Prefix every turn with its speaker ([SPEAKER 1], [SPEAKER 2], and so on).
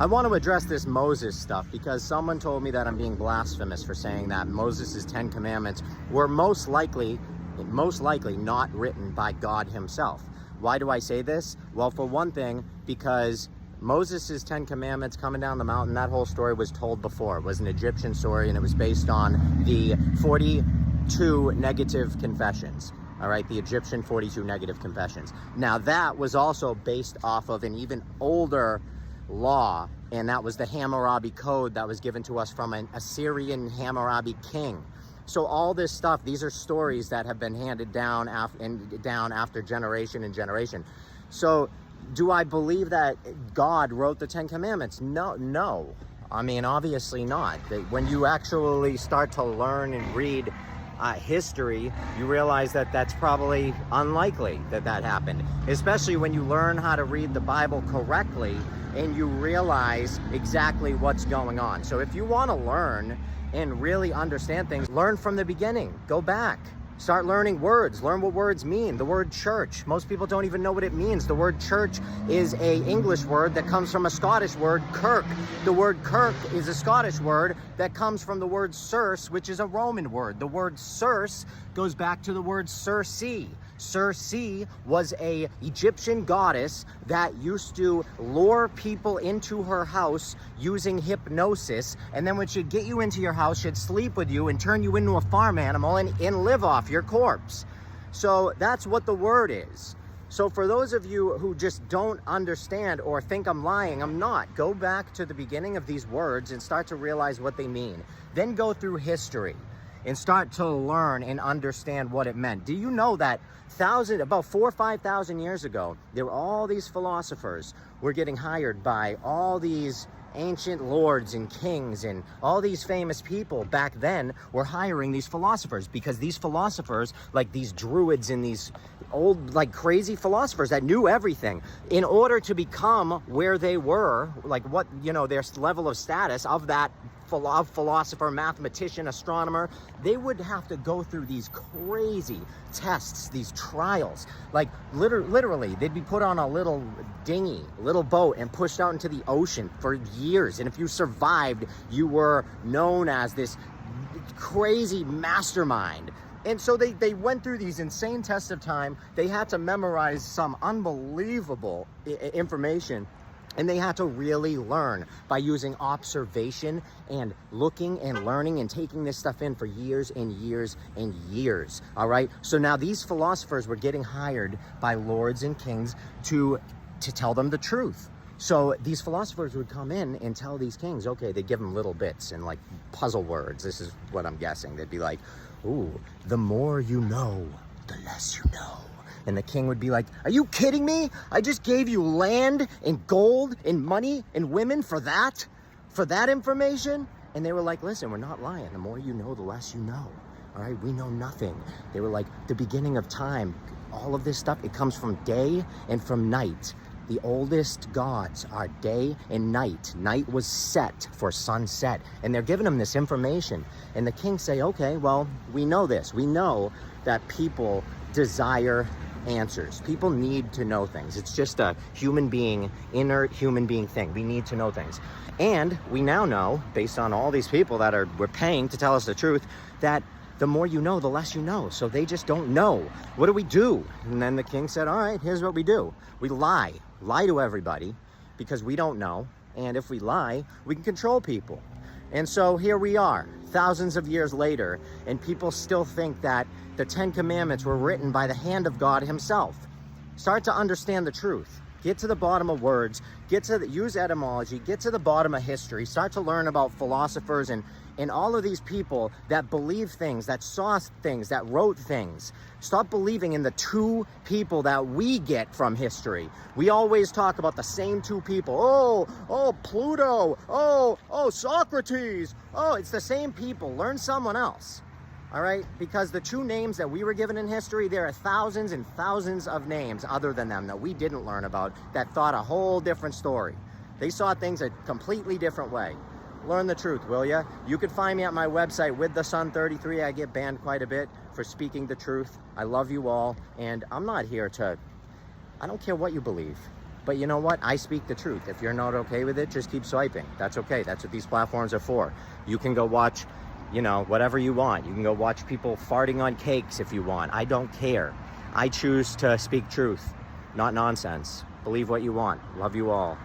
[SPEAKER 1] I want to address this Moses stuff because someone told me that I'm being blasphemous for saying that Moses' 10 Commandments were most likely not written by God himself. Why do I say this? Well, for one thing, because Moses' 10 Commandments coming down the mountain, that whole story was told before. It was an Egyptian story, and it was based on the 42 negative confessions. All right, the Egyptian 42 negative confessions. Now, that was also based off of an even older law, and that was the Hammurabi Code that was given to us from an Assyrian Hammurabi king. So all this stuff, these are stories that have been handed down after generation and generation. So do I believe that God wrote the 10 Commandments? No. I mean, obviously not. When you actually start to learn and read history, you realize that that's probably unlikely that happened, especially when you learn how to read the Bible correctly and you realize exactly what's going on. So if you want to learn and really understand things, learn from the beginning. Go back. Start learning words. Learn what words mean. The word church. Most people don't even know what it means. The word church is an English word that comes from a Scottish word, kirk. The word kirk is a Scottish word that comes from the word Circe, which is a Roman word. The word Circe goes back to the word Circe. Circe was an Egyptian goddess that used to lure people into her house using hypnosis, and then when she'd get you into your house, she'd sleep with you and turn you into a farm animal and live off your corpse. So that's what the word is. So for those of you who just don't understand or think I'm lying, I'm not. Go back to the beginning of these words and start to realize what they mean. Then go through history and start to learn and understand what it meant. Do you know that about 4,000 or 5,000 years ago, there were all these philosophers were getting hired by all these ancient lords and kings, and all these famous people back then were hiring these philosophers, because these philosophers, like these druids and these old, like, crazy philosophers that knew everything, in order to become where they were, like what, you know, their level of status of that philosopher, mathematician, astronomer, they would have to go through these crazy tests, these trials. Like literally, they'd be put on a little dinghy, little boat, and pushed out into the ocean for years. And if you survived, you were known as this crazy mastermind. And so they went through these insane tests of time. They had to memorize some unbelievable information. And they had to really learn by using observation and looking and learning and taking this stuff in for years and years and years. All right. So now these philosophers were getting hired by lords and kings to tell them the truth. So these philosophers would come in and tell these kings, okay, they give them little bits and like puzzle words. This is what I'm guessing. They'd be like, ooh, the more you know, the less you know. And the king would be like, are you kidding me? I just gave you land and gold and money and women for that information? And they were like, listen, we're not lying. The more you know, the less you know. All right, we know nothing. They were like, the beginning of time, all of this stuff, it comes from day and from night. The oldest gods are day and night. Night was set for sunset. And they're giving them this information. And the kings say, okay, well, we know this. We know that people desire answers. People need to know things. It's just a human being, inert human being thing. We need to know things. And we now know, based on all these people that we're paying to tell us the truth, that the more you know, the less you know. So they just don't know. What do we do? And then the king said, all right, here's what we do. We lie to everybody, because we don't know. And if we lie, we can control people. And so here we are, thousands of years later, and people still think that the 10 Commandments were written by the hand of God himself. Start to understand the truth. Get to the bottom of words. Use etymology. Get to the bottom of history. Start to learn about philosophers and all of these people that believe things, that saw things, that wrote things. Stop believing in the two people that we get from history. We always talk about the same two people. Oh, Pluto. Oh, Socrates. Oh, it's the same people. Learn someone else. All right? Because the two names that we were given in history, there are thousands and thousands of names other than them that we didn't learn about that thought a whole different story. They saw things a completely different way. Learn the truth, will ya? You can find me at my website, WithTheSun33. I get banned quite a bit for speaking the truth. I love you all, and I'm not here I don't care what you believe. But you know what? I speak the truth. If you're not okay with it, just keep swiping. That's okay. That's what these platforms are for. You can go watch, you know, whatever you want. You can go watch people farting on cakes if you want. I don't care. I choose to speak truth, not nonsense. Believe what you want. Love you all.